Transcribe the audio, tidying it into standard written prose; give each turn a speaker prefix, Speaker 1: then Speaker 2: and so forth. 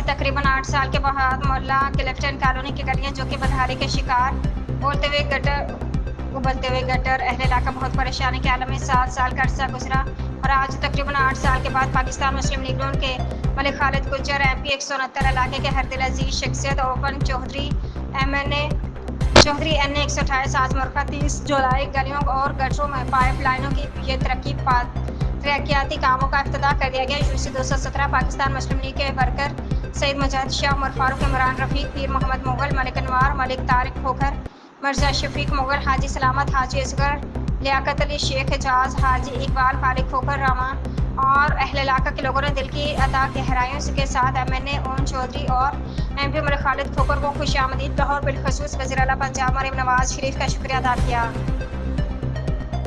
Speaker 1: سے تقریباً 8 سال کے بعد محلہ کلفٹن کالونی کی گلیاں جو کہ بدحالی کے شکار ابلتے ہوئے گٹر اہل علاقہ بہت پریشانی کے عالم میں 7 سال کا عرصہ گزرا اور آج تقریباً 8 سال کے بعد پاکستان مسلم لیگ نون کے ملک خالد گجر MP 169 علاقے کے ہر دل عزیز شخصیت اوپن چودھری NA 128 آج مرکز 30 جولائی گلیوں اور گٹروں میں پائپ لائنوں کی یہ ترقیاتی کاموں کا افتتاح کر دیا گیا۔ UC 217 پاکستان مسلم لیگ کے ورکر سید مجاہد شاہ، عمر فاروق، عمران رفیق، پیر محمد مغل، ملک انوار، ملک طارق کھوکھر، مرزا شفیق مغل، حاجی سلامت، حاجی اصغر، لیاقت علی، شیخ حجاز، حاجی اقبال، خالد کھوکھر، راما اور اہل علاقہ کے لوگوں نے دل کی عطا گہرائیوں کے ساتھ MNA اون چودھری اور MP ملک خالد کھوکھر کو خوش آمدید کہا اور بالخصوص وزیر اعلیٰ پنجاب مریم نواز شریف کا شکریہ ادا کیا۔